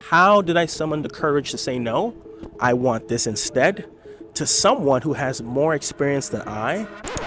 How did I summon the courage to say no? I want this instead to someone who has more experience than I.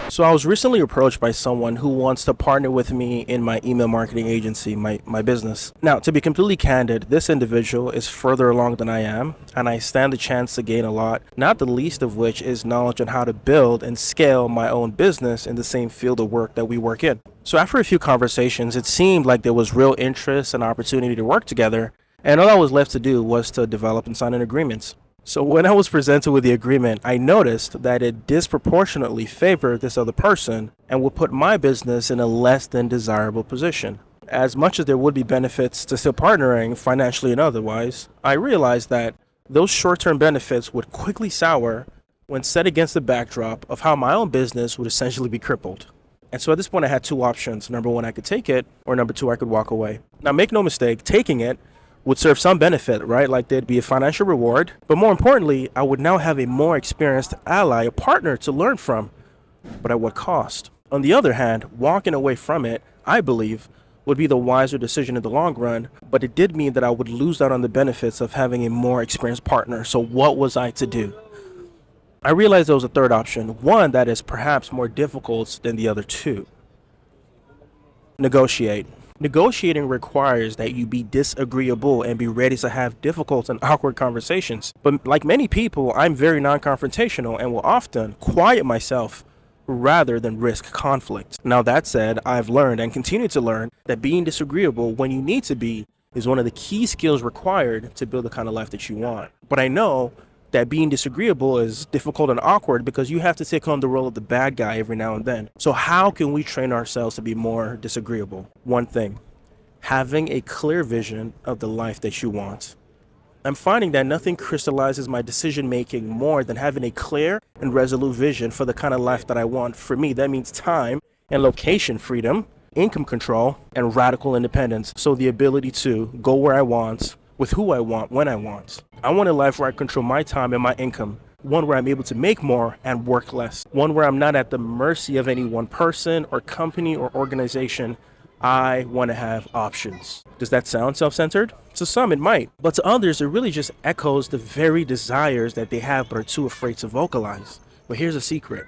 So I was recently approached by someone who wants to partner with me in my email marketing agency, my business. Now, to be completely candid, this individual is further along than I am, and I stand the chance to gain a lot, not the least of which is knowledge on how to build and scale my own business in the same field of work that we work in. So after a few conversations, it seemed like there was real interest and opportunity to work together, and all I was left to do was to develop and sign an agreement. So when I was presented with the agreement, I noticed that it disproportionately favored this other person and would put my business in a less than desirable position. As much as there would be benefits to still partnering financially and otherwise, I realized that those short-term benefits would quickly sour when set against the backdrop of how my own business would essentially be crippled. And so at this point, I had two options. Number one, I could take it, or number two, I could walk away. Now, make no mistake, taking it would serve some benefit, right? Like there'd be a financial reward, but more importantly, I would now have a more experienced ally, a partner to learn from, but at what cost? On the other hand, walking away from it, I believe, would be the wiser decision in the long run, but it did mean that I would lose out on the benefits of having a more experienced partner. So what was I to do? I realized there was a third option, one that is perhaps more difficult than the other two. Negotiate. Negotiating requires that you be disagreeable and be ready to have difficult and awkward conversations. But like many people, I'm very non-confrontational and will often quiet myself rather than risk conflict. Now that said, I've learned and continue to learn that being disagreeable when you need to be is one of the key skills required to build the kind of life that you want. But I know that being disagreeable is difficult and awkward because you have to take on the role of the bad guy every now and then. So how can we train ourselves to be more disagreeable? One thing, having a clear vision of the life that you want. I'm finding that nothing crystallizes my decision making more than having a clear and resolute vision for the kind of life that I want. For me, that means time and location freedom, income control, and radical independence. So the ability to go where I want, with who I want, when I want. I want a life where I control my time and my income, one where I'm able to make more and work less, one where I'm not at the mercy of any one person or company or organization. I want to have options. Does that sound self-centered? To some it might, but to others it really just echoes the very desires that they have but are too afraid to vocalize. But here's a secret.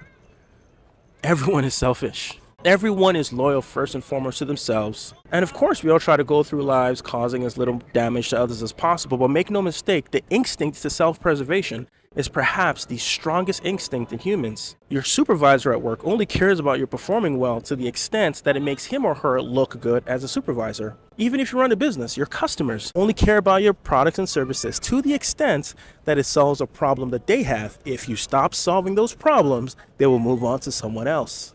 Everyone is selfish. Everyone is loyal first and foremost to themselves. And of course, we all try to go through lives causing as little damage to others as possible. But make no mistake, the instinct to self-preservation is perhaps the strongest instinct in humans. Your supervisor at work only cares about your performing well to the extent that it makes him or her look good as a supervisor. Even if you run a business, your customers only care about your products and services to the extent that it solves a problem that they have. If you stop solving those problems, they will move on to someone else.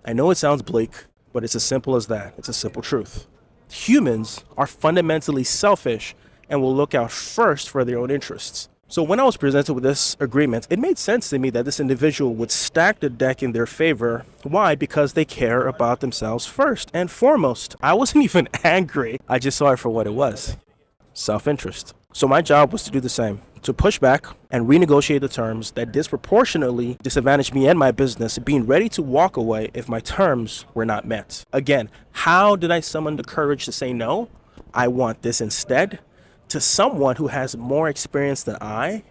I know it sounds bleak, but it's as simple as that. It's a simple truth. Humans are fundamentally selfish and will look out first for their own interests. So when I was presented with this agreement, it made sense to me that this individual would stack the deck in their favor. Why? Because they care about themselves first and foremost. I wasn't even angry. I just saw it for what it was. Self-interest. So my job was to do the same, to push back and renegotiate the terms that disproportionately disadvantaged me and my business, being ready to walk away if my terms were not met. Again, how did I summon the courage to say no? I want this instead to someone who has more experience than I.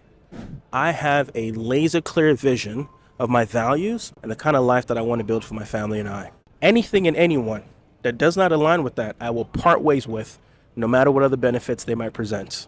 I have a laser clear vision of my values and the kind of life that I want to build for my family and I. Anything and anyone that does not align with that, I will part ways with, no matter what other benefits they might present.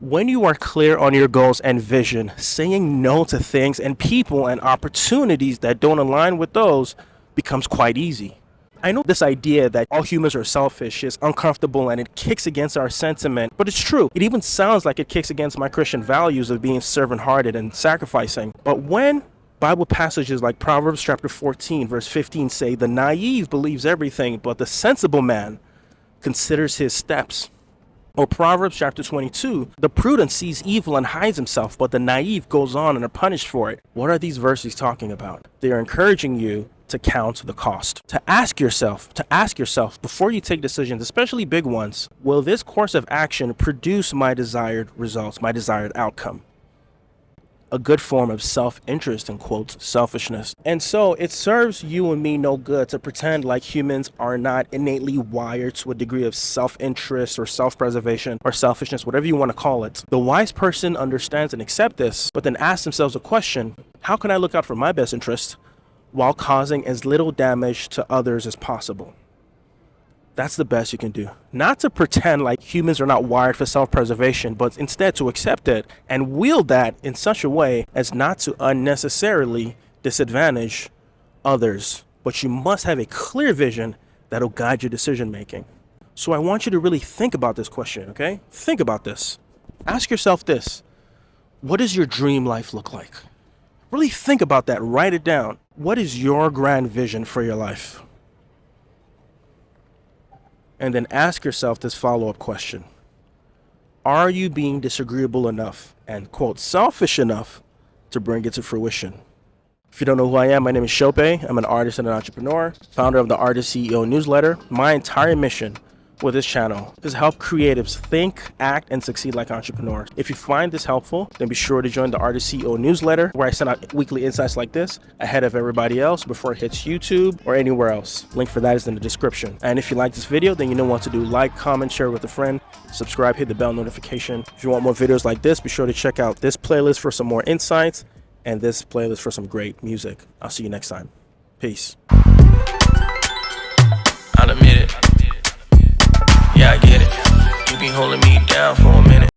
When you are clear on your goals and vision, saying no to things and people and opportunities that don't align with those becomes quite easy. I know this idea that all humans are selfish is uncomfortable and it kicks against our sentiment, but it's true. It even sounds like it kicks against my Christian values of being servant-hearted and sacrificing. But when Bible passages like Proverbs chapter 14, verse 15 say, "The naive believes everything, but the sensible man considers his steps." Or Proverbs chapter 22, "The prudent sees evil and hides himself, but the naive goes on and are punished for it." What are these verses talking about? They are encouraging you to count the cost, to ask yourself before you take decisions, especially big ones, will this course of action produce my desired results, my desired outcome? a good form of self-interest and quotes selfishness. And so it serves you and me no good to pretend like humans are not innately wired to a degree of self-interest or self-preservation or selfishness, whatever you want to call it. The wise person understands and accepts this, but then asks themselves a question: how can I look out for my best interest while causing as little damage to others as possible? That's the best you can do. Not to pretend like humans are not wired for self-preservation, but instead to accept it and wield that in such a way as not to unnecessarily disadvantage others. But you must have a clear vision that'll guide your decision making. So I want you to really think about this question, okay? Think about this. Ask yourself this: what does your dream life look like? Really think about that. Write it down. What is your grand vision for your life? And then ask yourself this follow-up question: are you being disagreeable enough and, quote, selfish enough to bring it to fruition? If you don't know who I am, my name is Shope. I'm an artist and an entrepreneur, founder of the Artist CEO newsletter. My entire mission with this channel is help creatives think, act, and succeed like entrepreneurs. If you find this helpful, then be sure to join the Artist CEO newsletter, where I send out weekly insights like this ahead of everybody else before it hits YouTube or anywhere else. Link for that is in the description. And if you like this video, then you know what to do: like, comment, share with a friend, subscribe, hit the bell notification. If you want more videos like this, be sure to check out this playlist for some more insights and this playlist for some great music. I'll see you next time. Peace. I'll admit it. Yeah, I get it. You be holding me down for a minute.